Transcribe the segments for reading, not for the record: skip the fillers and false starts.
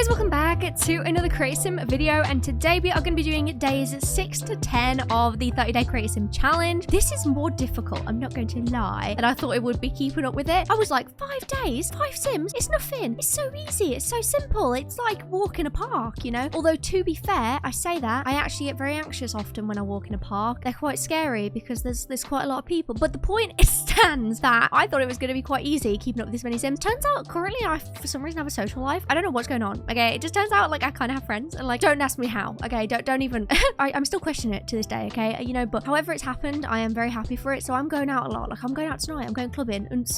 guys, welcome back to another Create Sim video, and today we are going to be doing days 6 to 10 of the 30-day Create Sim challenge. This is more difficult, I'm not going to lie, than I thought it would be keeping up with it. I was like, 5 days, 5 sims, it's nothing. It's so easy, it's so simple. It's like walking a park, you know? Although, to be fair, I say that, I actually get very anxious often when I walk in a park. They're quite scary because there's quite a lot of people. But the point stands that I thought it was going to be quite easy keeping up with this many sims. Turns out, currently, I, for some reason, have a social life. I don't know what's going on, okay? It just turns out, like, I kind of have friends, and, like, don't ask me how, okay? Don't even... I'm still questioning it to this day, okay? You know, but however it's happened, I am very happy for it, so I'm going out a lot. Like, I'm going out tonight, I'm going clubbing, and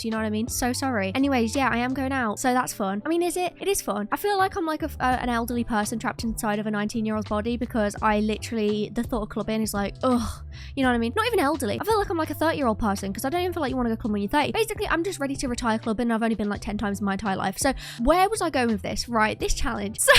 you know what I mean? So sorry. Anyways, yeah, I am going out, so that's fun. I mean, is it? It is fun. I feel like I'm like an elderly person trapped inside of a 19-year-old's body, because I literally, the thought of clubbing is like, ugh, you know what I mean? Not even elderly. I feel like I'm like a 30-year-old person, because I don't even feel like you want to go club when you're 30. Basically, I'm just ready to retire clubbing. I've only been like 10 times in my entire life. So where was I going with this? Right, this challenge. So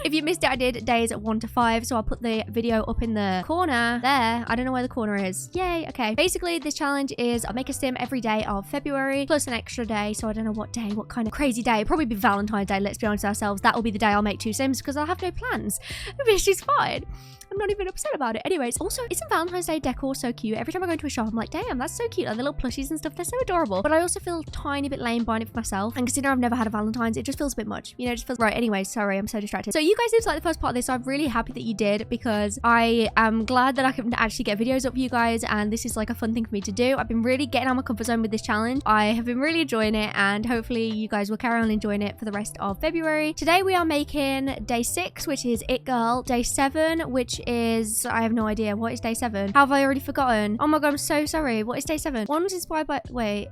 if you missed it, I did days at 1 to 5. So I'll put the video up in the corner there. I don't know where the corner is. Yay. Okay. Basically, this challenge is I make a sim every day of February plus an extra day. So I don't know what day, what kind of crazy day. It'll probably be Valentine's Day. Let's be honest with ourselves. That will be the day I'll make 2 sims because I'll have no plans, which is fine. I'm not even upset about it. Anyways, also, isn't Valentine's Day decor so cute? Every time I go into a shop, I'm like, damn, that's so cute. Like the little plushies and stuff, they're so adorable. But I also feel a tiny bit lame buying it for myself. And considering I've never had a Valentine's, it just feels a bit much. You know, it just feels... Right, anyways, sorry, I'm so distracted. So you guys did like the first part of this, so I'm really happy that you did, because I am glad that I can actually get videos up for you guys, and this is like a fun thing for me to do. I've been really getting out of my comfort zone with this challenge. I have been really enjoying it, and hopefully you guys will carry on enjoying it for the rest of February. Today we are making day 6, which is It Girl. Day 7, which is... I have no idea. What is day 7? How have I already forgotten? Oh my god, I'm so sorry. What is day 7? One was inspired by... Wait.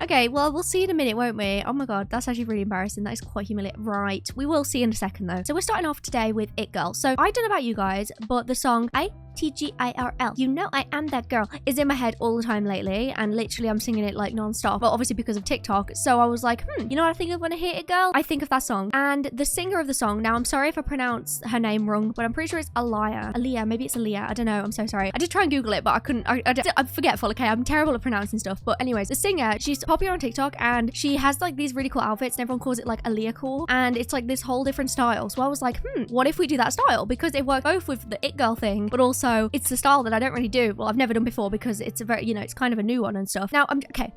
Okay, well, we'll see in a minute, won't we? Oh my god, that's actually really embarrassing. That is quite humiliating. Right. We will see in a second, though. So we're starting off today with It Girl. So I don't know about you guys, but the song ITGIRL, you know I am that girl, is in my head all the time lately, and literally I'm singing it like non-stop, but obviously because of TikTok. So I was like, you know what I think of when I hear It Girl? I think of that song. And the singer of the song, now I'm sorry if I pronounce her name wrong, but I'm pretty sure it's Aaliyah, maybe it's Aaliyah, I don't know, I'm so sorry. I did try and Google it, but I couldn't. I'm forgetful, okay? I'm terrible at pronouncing stuff. But anyways, the singer, she's popular on TikTok, and she has like these really cool outfits, and everyone calls it like Aaliyah cool, and it's like this whole different style. So I was like, what if we do that style? Because it worked both with the It Girl thing, but also it's the style that I don't really do. Well, I've never done before because it's a very, you know, it's kind of a new one and stuff. Now, okay.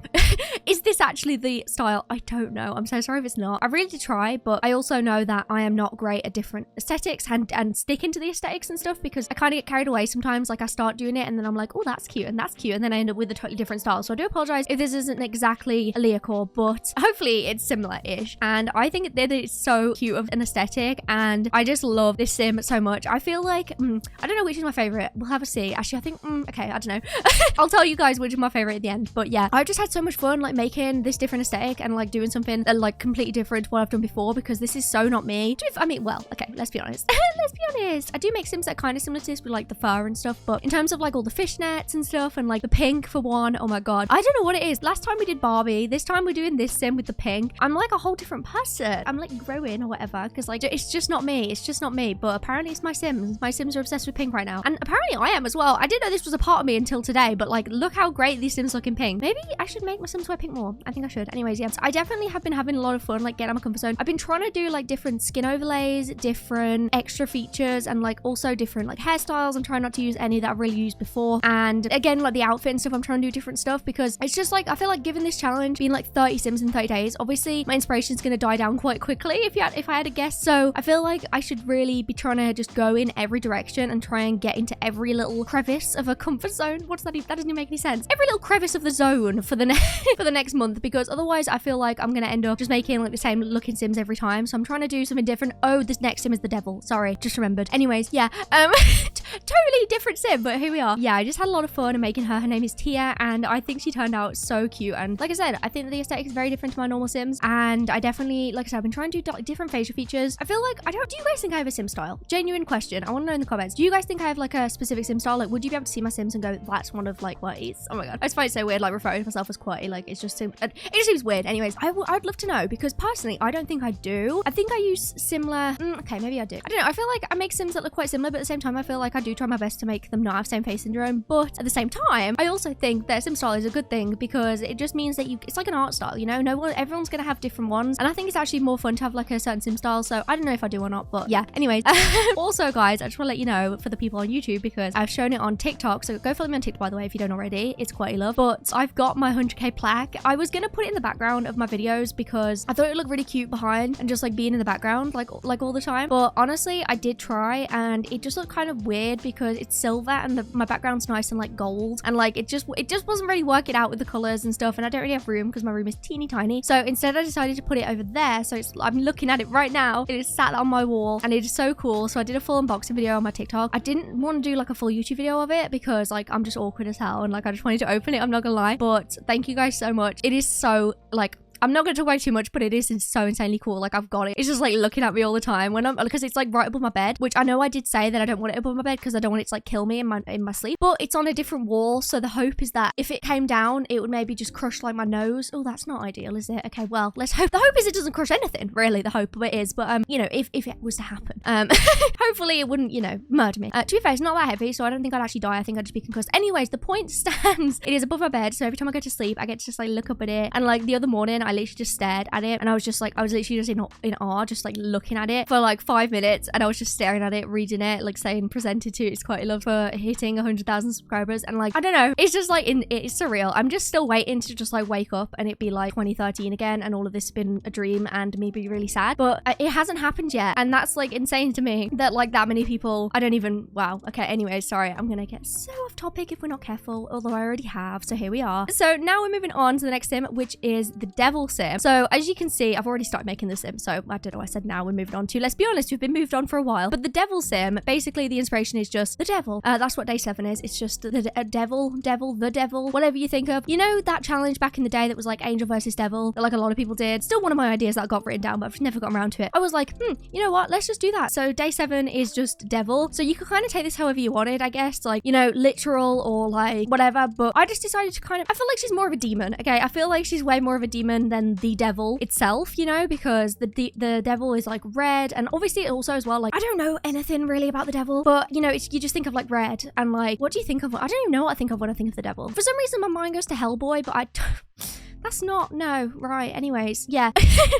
Is this actually the style? I don't know. I'm so sorry if it's not. I really did try, but I also know that I am not great at different aesthetics and sticking to the aesthetics and stuff, because I kind of get carried away sometimes. Like I start doing it and then I'm like, oh, that's cute, and then I end up with a totally different style. So I do apologize if this isn't exactly Aaliyah core, but hopefully it's similar-ish. And I think that it's so cute of an aesthetic, and I just love this sim so much. I feel like, I don't know which is my favorite. We'll have a see. Actually, I think, okay, I don't know. I'll tell you guys which is my favorite at the end. But yeah, I've just had so much fun like making this different aesthetic and like doing something like completely different to what I've done before, because this is so not me. I mean, well, okay, let's be honest. Let's be honest. I do make sims that are kind of similar to this with like the fur and stuff, but in terms of like all the fishnets and stuff and like the pink for one, oh my god. I don't know what it is. Last time we did Barbie, this time we're doing this sim with the pink. I'm like a whole different person. I'm like growing or whatever, because like it's just not me. It's just not me. But apparently it's my sims. My sims are obsessed with pink right now. And apparently I am as well. I didn't know this was a part of me until today, but like look how great these sims look in pink. Maybe I should make my sims wear pink more. I think I should. Anyways, yeah. So I definitely have been having a lot of fun like getting out of my comfort zone. I've been trying to do like different skin overlays, different extra features, and like also different like hairstyles. I'm trying not to use any that I've really used before. And again, like the outfit and stuff, I'm trying to do different stuff, because it's just like I feel like given this challenge being like 30 sims in 30 days, obviously my inspiration is going to die down quite quickly if I had a guess. So I feel like I should really be trying to just go in every direction and try and get into every little crevice of a comfort zone. What's that even? That doesn't even make any sense. Every little crevice of the zone for the for the next month, because otherwise I feel like I'm going to end up just making like the same looking sims every time. So I'm trying to do something different. Oh, this next sim is the devil. Sorry, just remembered. Anyways, yeah, totally different sim, but here we are. Yeah, I just had a lot of fun making her. Her name is Tia, and I think she turned out so cute. And like I said, I think that the aesthetic is very different to my normal sims, and I definitely, like I said, I've been trying to do different facial features. I feel like, do you guys think I have a sim style? Genuine question. I want to know in the comments. Do you guys think I have like a specific sim style? Like, would you be able to see my sims and go, that's one of like QWERTY's? Oh my god, I just find it so weird, like referring to myself as QWERTY. Like, it just seems weird. Anyways, I'd love to know, because personally, I don't think I do. I think I use similar. Okay, maybe I do. I don't know. I feel like I make sims that look quite similar, but at the same time, I feel like I do try my best to make them not have same face syndrome. But at the same time, I also think that sim style is a good thing, because it just means that it's like an art style, you know? Everyone's gonna have different ones, and I think it's actually more fun to have like a certain sim style. So I don't know if I do or not, but yeah. Anyways, also guys, I just want to let you know for the people on YouTube, because I've shown it on TikTok. So go follow me on TikTok, by the way, if you don't already. It's itsqwertyluvs. But I've got my 100k plaque. I was gonna put it in the background of my videos because I thought it would look really cute behind and just like being in the background like all the time. But honestly, I did try, and it just looked kind of weird because it's silver and my background's nice and like gold, and like it just wasn't really working out with the colors and stuff, and I don't really have room because my room is teeny tiny. So instead I decided to put it over there. So I'm looking at it right now. It is sat on my wall and it is so cool. So I did a full unboxing video on my TikTok. I didn't want to do like a full YouTube video of it because like I'm just awkward as hell, and like I just wanted to open it, I'm not gonna lie. But thank you guys so much. It is so like, I'm not going to talk about it too much, but it is so insanely cool. Like, I've got it. It's just like looking at me all the time because it's like right above my bed, which I know I did say that I don't want it above my bed because I don't want it to like kill me in my sleep, but it's on a different wall. So the hope is that if it came down, it would maybe just crush like my nose. Oh, that's not ideal, is it? Okay, well, let's hope. The hope is it doesn't crush anything, really. The hope of it is, but you know, if it was to happen, hopefully it wouldn't, you know, murder me. To be fair, it's not that heavy, so I don't think I'd actually die. I think I'd just be concussed. Anyways, the point stands. It is above my bed, so every time I go to sleep, I get to just like look up at it. And like the other morning, I literally just stared at it, and I was literally just in awe, just like looking at it for like 5 minutes, and I was just staring at it, reading it, like saying presented to itsqwertyluvs for hitting 100,000 subscribers. And like, I don't know, it's just like it's surreal. I'm just still waiting to just like wake up and it be like 2013 again, and all of this has been a dream, and me be really sad, but it hasn't happened yet. And that's like insane to me that like that many people, I don't even, wow. Okay, anyway, sorry, I'm gonna get so off topic if we're not careful, although I already have. So here we are. So now we're moving on to the next sim, which is the devil sim. So as you can see, I've already started making the sim, so I don't know, I said now we're moving on to, let's be honest, we've been moved on for a while. But the devil sim, basically the inspiration is just the devil. That's what day 7 is. It's just the devil, whatever you think of. You know that challenge back in the day that was like angel versus devil, that like a lot of people did? Still one of my ideas that I got written down, but I've never gotten around to it. I was like, you know what, let's just do that. So day 7 is just devil. So you could kind of take this however you wanted, I guess, like, you know, literal or like whatever. But I just decided to kind of, I feel like she's more of a demon. Okay, I feel like she's way more of a demon than the devil itself, you know, because the devil is like red, and obviously also as well, like, I don't know anything really about the devil, but you know, you just think of like red, and like, what do you think of? I don't even know what I think of when I think of the devil. For some reason my mind goes to Hellboy, but that's not, no, right, anyways, yeah.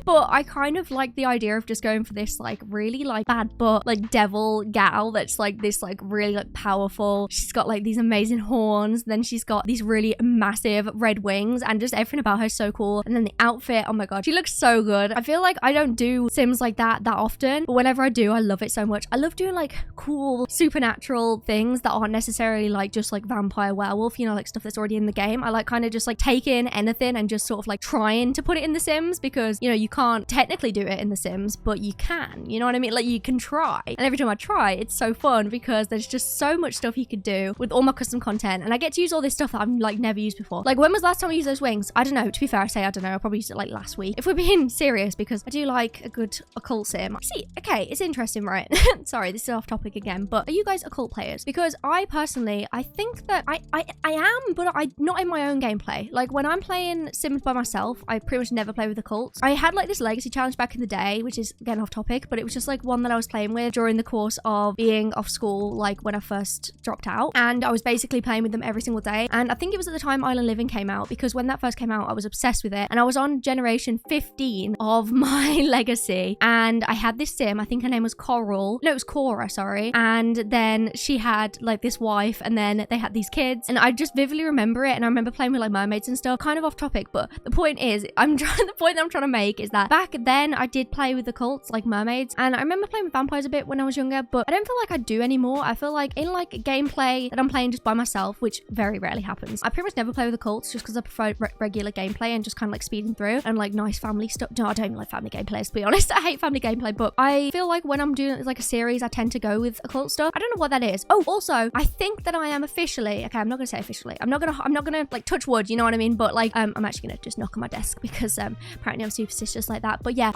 But I kind of like the idea of just going for this like really like bad but like devil gal that's like this like really like powerful. She's got like these amazing horns, then she's got these really massive red wings, and just everything about her is so cool. And then the outfit, oh my god, she looks so good. I feel like I don't do sims like that often, but whenever I do, I love it so much. I love doing like cool supernatural things that aren't necessarily like just like vampire, werewolf, you know, like stuff that's already in the game. I like kind of just like taking anything and just sort of like trying to put it in the Sims, because you know, you can't technically do it in the Sims, but you can, you know what I mean? Like, you can try, and every time I try, it's so fun because there's just so much stuff you could do with all my custom content, and I get to use all this stuff that I've like never used before. Like, when was the last time I used those wings? I don't know. To be fair, I say I don't know. I probably used it like last week, if we're being serious, because I do like a good occult sim. See, okay, it's interesting, right? Sorry, this is off topic again, but are you guys occult players? Because I personally, I think that I am, but I not in my own gameplay. Like, when I'm playing Sims by myself, I pretty much never play with occults. I had like this legacy challenge back in the day, which is again off topic, but it was just like one that I was playing with during the course of being off school, like when I first dropped out, and I was basically playing with them every single day. And I think it was at the time Island Living came out, because when that first came out, I was obsessed with it, and I was on generation 15 of my legacy, and I had this sim, I think her name was Coral, no, it was Cora, sorry, and then she had like this wife, and then they had these kids, and I just vividly remember it. And I remember playing with like mermaids and stuff. Kind of off topic, but the point is, the point that I'm trying to make is that back then I did play with the cults like mermaids, and I remember playing with vampires a bit when I was younger, but I don't feel like I do anymore. I feel like in like gameplay that I'm playing just by myself, which very rarely happens, I pretty much never play with the cults, just because I prefer regular gameplay and just kind of like speeding through and like nice family stuff. No, I don't even like family gameplay, to be honest. I hate family gameplay, but I feel like when I'm doing like a series, I tend to go with occult stuff. I don't know what that is. Oh, also, I think that I am officially, okay, I'm not gonna say officially, I'm not gonna like touch wood, you know what I mean, but like I'm actually actually gonna just knock on my desk because apparently I'm superstitious like that. But yeah,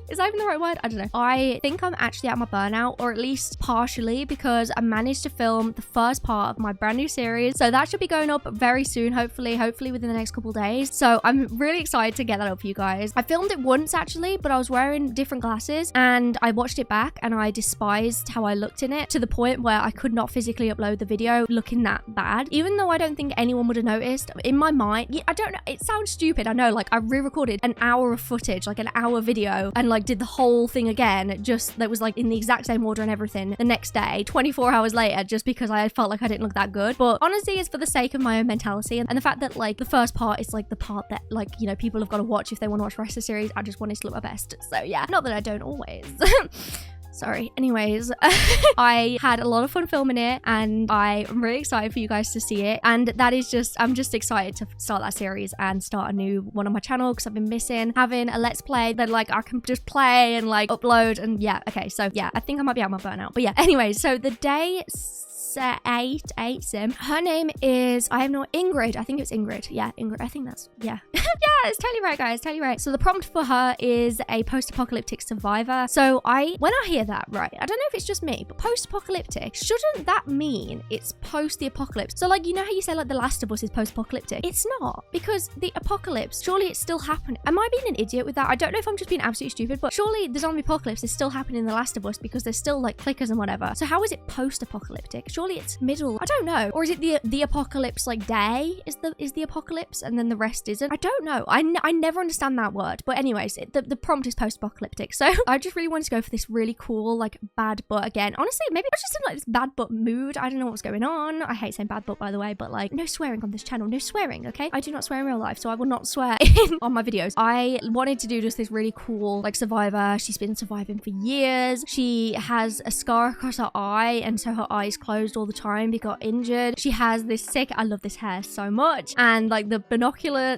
is that even the right word? I don't know. I think I'm actually at my burnout, or at least partially, because I managed to film the first part of my brand new series. So that should be going up very soon, hopefully within the next couple days. So I'm really excited to get that up for you guys. I filmed it once actually, but I was wearing different glasses and I watched it back and I despised how I looked in it, to the point where I could not physically upload the video looking that bad, even though I don't think anyone would have noticed. In my mind, yeah, I don't know, it sounds stupid, I know, like I re-recorded an hour of footage, like an hour video, and like did the whole thing again, just that was like in the exact same order and everything the next day, 24 hours later, just because I felt like I didn't look that good. But honestly, it's for the sake of my own mentality and the fact that like the first part is like the part that, like, you know, people have got to watch if they want to watch the rest of the series. I just wanted to look my best. So yeah, not that I don't always. Sorry. Anyways, I had a lot of fun filming it and I'm really excited for you guys to see it. And that is just, I'm just excited to start that series and start a new one on my channel, because I've been missing having a let's play that like I can just play and like upload. And yeah, okay, so yeah, I think I might be out my burnout. But yeah, anyway, so the day 8 sim, her name is, I have no, Ingrid. I think it's Ingrid. Yeah, Ingrid. I think that's, yeah. Yeah, it's totally right, guys. Totally right. So the prompt for her is a post-apocalyptic survivor. So when I hear that, right, I don't know if it's just me, but post-apocalyptic, shouldn't that mean it's post the apocalypse? So like, you know how you say like The Last of Us is post-apocalyptic? It's not, because the apocalypse, surely it's still happening. Am I being an idiot with that? I don't know if I'm just being absolutely stupid, but surely the zombie apocalypse is still happening in The Last of Us because there's still like clickers and whatever. So how is it post-apocalyptic? Surely it's middle. I don't know. Or is it the apocalypse, like day is the apocalypse and then the rest isn't? I don't know. I never understand that word. But anyways, the prompt is post-apocalyptic. So I just really wanted to go for this really cool like bad butt again. Honestly, maybe I was just in like this bad butt mood. I don't know what's going on. I hate saying bad butt, by the way, but like no swearing on this channel. No swearing, okay? I do not swear in real life, so I will not swear on my videos. I wanted to do just this really cool like survivor. She's been surviving for years. She has a scar across her eye, and so her eye is closed all the time. Got injured. She has this sick, I love this hair so much, and like the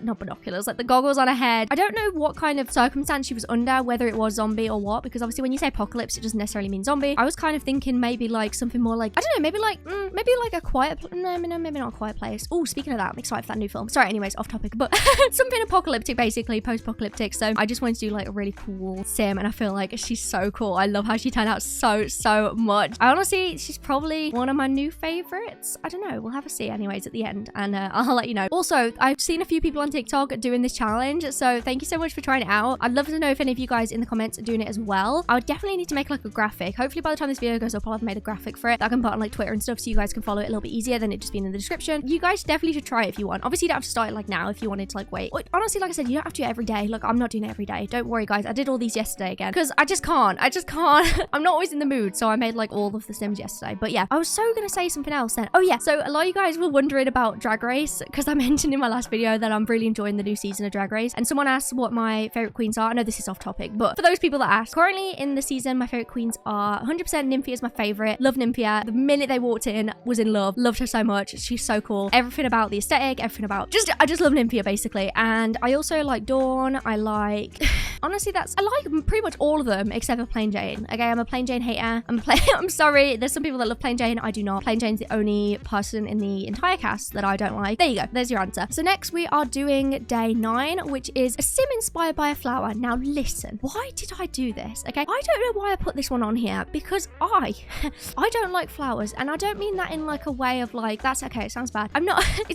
not binoculars, like the goggles on her head. I don't know what kind of circumstance she was under, whether it was zombie or what, because obviously when you say apocalypse, it doesn't necessarily mean zombie. I was kind of thinking maybe like something more like, I don't know, maybe like a quiet, no, maybe not a quiet place. Oh, speaking of that, I'm excited for that new film. Sorry, anyways, off topic, but something apocalyptic, basically post-apocalyptic. So I just wanted to do like a really cool sim, and I feel like she's so cool. I love how she turned out so much. I honestly, she's probably one of my new favorites. I don't know, we'll have a see anyways at the end, and I'll let you know. Also, I've seen a few people on TikTok doing this challenge, so thank you so much for trying it out. I'd love to know if any of you guys in the comments are doing it as well. I would definitely need to make like a graphic. Hopefully by the time this video goes up, I'll have made a graphic for it that I can put on like Twitter and stuff, so you guys can follow it a little bit easier than it just being in the description. You guys definitely should try it if you want. Obviously you don't have to start it like now if you wanted to like wait. Honestly, like I said, you don't have to do it every day. Look, I'm not doing it every day. Don't worry guys, I did all these yesterday again because I just can't. I'm not always in the mood, so I made like all of the sims yesterday. But yeah, I was so gonna say something else then. Oh yeah, so a lot of you guys were wondering about Drag Race, because I mentioned in my last video that I'm really enjoying the new season of Drag Race, and someone asked what my favorite queens are. I know this is off topic, but for those people that asked, currently in the season, my favorite queens are 100% Nymphia is my favorite. Love Nymphia. The minute they walked in, was in love. Loved her so much. She's so cool. Everything about the aesthetic, everything about I just love Nymphia basically. And I also like Dawn. I like honestly, I like pretty much all of them except for Plain Jane. Okay, I'm a Plain Jane hater. I'm sorry. There's some people that love Plain Jane. I do not. Plain Jane's the only person in the entire cast that I don't like. There you go. There's your answer. So next we are doing day 9, which is a sim inspired by a flower. Now listen, why did I do this? Okay, I don't know why I put this one on here, because I don't like flowers, and I don't mean that in like a way of like, that's okay, it sounds bad. It's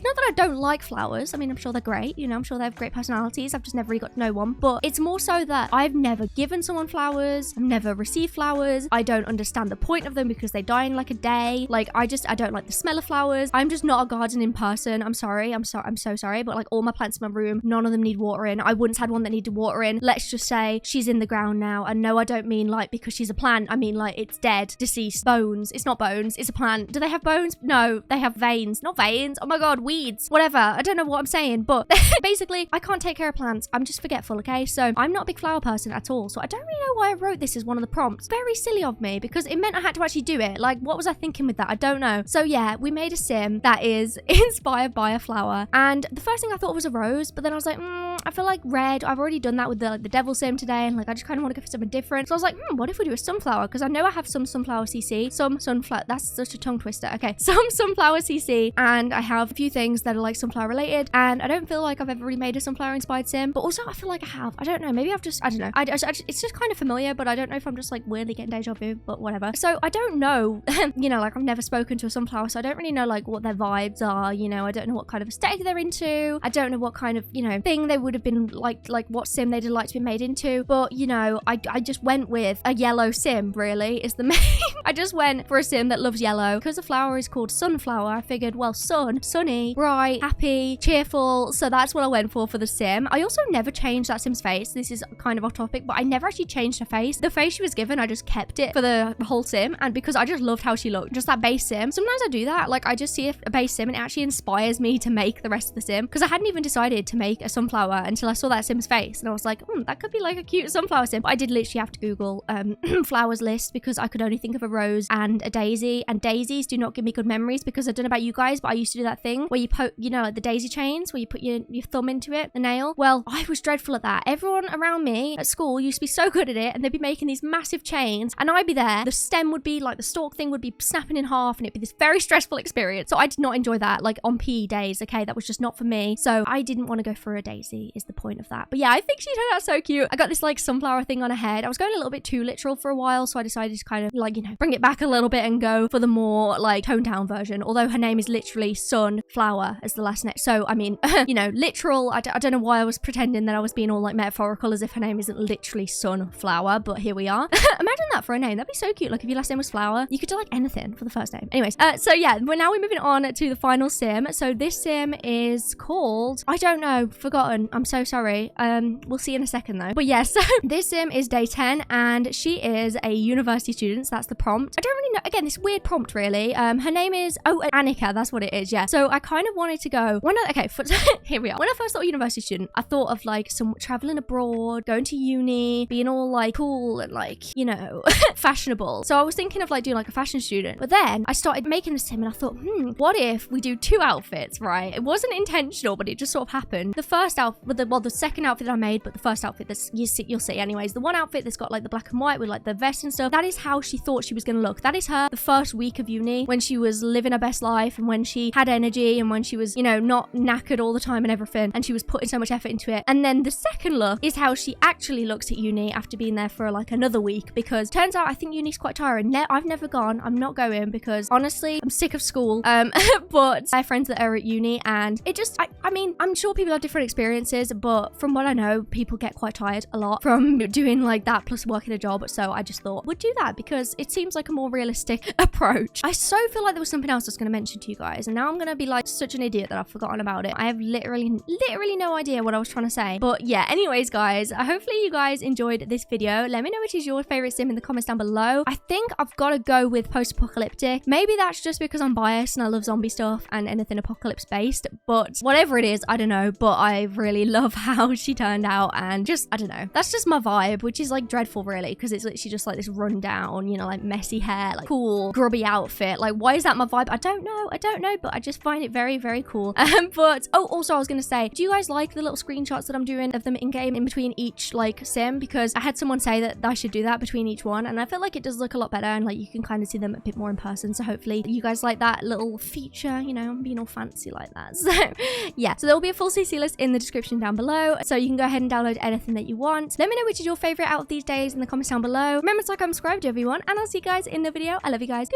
not that I don't like flowers. I mean, I'm sure they're great, you know, I'm sure they have great personalities. I've just never really got to know one, but it's more so that I've never given someone flowers. I've never received flowers. I don't understand the point of them because they die in like a day. Like I don't like the smell of flowers. I'm just not a gardening person. I'm sorry. I'm so sorry, but like all my plants in my room, none of them need watering. I once had one that needed watering. Let's just say she's in the ground now. And no, I don't mean like because she's a plant. I mean like it's dead, deceased, bones. It's not bones, it's a plant. Do they have bones? No, they have veins. Not veins. Oh my god, weeds. Whatever. I don't know what I'm saying, but basically I can't take care of plants. I'm just forgetful, okay? So I'm not a big flower person at all. So I don't really know why I wrote this as one of the prompts. Very silly of me, because it meant I had to actually do it. Like, what was I thinking with that. I don't know. So yeah, we made a sim that is inspired by a flower. And the first thing I thought was a rose, but then I was like, I feel like red. I've already done that with the devil sim today, and like I just kind of want to go for something different. So I was like, what if we do a sunflower? Because I know I have some sunflower CC, some sunflower. That's such a tongue twister. Okay, some sunflower CC, and I have a few things that are like sunflower related. And I don't feel like I've ever really made a sunflower inspired sim, but also I feel like I have. I don't know. Maybe I've just, I don't know. It's just kind of familiar, but I don't know if I'm just like weirdly getting deja vu, but whatever. So I don't know. You know, like I've never spoken to a sunflower, so I don't really know like what their vibes are. You know, I don't know what kind of aesthetic they're into. I don't know what kind of, you know, thing they would have been like what sim they'd like to be made into. But you know, I just went with a yellow sim, really, is the main. I just went for a sim that loves yellow. Because the flower is called sunflower, I figured, well, sunny, bright, happy, cheerful. So that's what I went for the sim. I also never changed that sim's face. This is kind of off topic, but I never actually changed her face. The face she was given, I just kept it for the whole sim. And because I just loved how she looked, just that base sim. Sometimes I do that. Like I just see a base sim and it actually inspires me to make the rest of the sim. Because I hadn't even decided to make a sunflower until I saw that sim's face. And I was like, that could be like a cute sunflower sim. But I did literally have to Google flowers list because I could only think of a rose and a daisy. And daisies do not give me good memories because I don't know about you guys, but I used to do that thing where you poke, you know, like the daisy chains where you put your thumb into it, the nail. Well, I was dreadful at that. Everyone around me at school used to be so good at it, and they'd be making these massive chains and I'd be there. The stem would be like, the stalk thing would be snapping in half and it'd be this very stressful experience. So I did not enjoy that, like on PE days. Okay, that was just not for me. So I didn't want to go for a daisy is the point of that. But yeah, I think she turned out so cute. I got this like sunflower thing on her head. I was going a little bit too literal for a while, so I decided to kind of like, you know, bring it back a little bit and go for the more like toned down version. Although her name is literally Sunflower as the last name. So I mean, you know, literal. I don't know why I was pretending that I was being all like metaphorical as if her name isn't literally Sunflower, but here we are. Imagine that for a name. That'd be so cute. Like if your last name was Flower, you could do like anything for the first name. Anyways, so yeah, now we're moving on to the final sim. So this sim is called, I don't know, forgotten. I'm so sorry. We'll see in a second though. But yeah, so this sim is day 10 and she is a university student. So that's the prompt. I don't really know. Again, this weird prompt really. Her name is, Annika. That's what it is. Yeah. So I kind of wanted to go, here we are. When I first thought university student, I thought of like some traveling abroad, going to uni, being all like cool and like, you know, fashionable. So I was thinking of like doing like a fashion student. But then I started making the sim and I thought, what if we do two outfits, right? It wasn't intentional, but it just sort of happened. The first outfit, the second outfit I made, but the first outfit that's, you'll see anyways. The one outfit that's got like the black and white with like the vest and stuff, that is how she thought she was going to look. That is her the first week of uni when she was living her best life and when she had energy and when she was, you know, not knackered all the time and everything, and she was putting so much effort into it. And then the second look is how she actually looks at uni after being there for like another week, because turns out I think uni's quite tiring. I've never gone. I'm not going because honestly I'm sick of school. But I have friends that are at uni and it just, I mean, I'm sure people have different experiences, but from what I know, people get quite tired a lot from doing like that plus working a job. So I just thought we'd do that because it seems like a more realistic approach. I so feel like there was something else I was going to mention to you guys, and now I'm going to be like such an idiot that I've forgotten about it. I have literally no idea what I was trying to say. But yeah, anyways guys, hopefully you guys enjoyed this video. Let me know which is your favorite sim in the comments down below. I think I've got to go with post-apocalyptic. Maybe that's just because I'm biased and I love zombie stuff and anything apocalypse based, but whatever it is, I don't know, but I really love how she turned out, and just, I don't know, that's just my vibe, which is like dreadful really, because it's literally just like this rundown, you know, like messy hair, like cool grubby outfit. Like why is that my vibe? I don't know, but I just find it very, very cool. But also I was gonna say, do you guys like the little screenshots that I'm doing of them in game in between each like sim? Because I had someone say that I should do that between each one, and I feel like it does look a lot better and like you can kind of see them a bit more in person. So hopefully you guys like that little feature, you know, being all fancy like that. So yeah, so there will be a full CC list in the description down below, so you can go ahead and download anything that you want. Let me know which is your favorite out of these days in the comments down below. Remember to like and subscribe to everyone, and I'll see you guys in the video. I love you guys.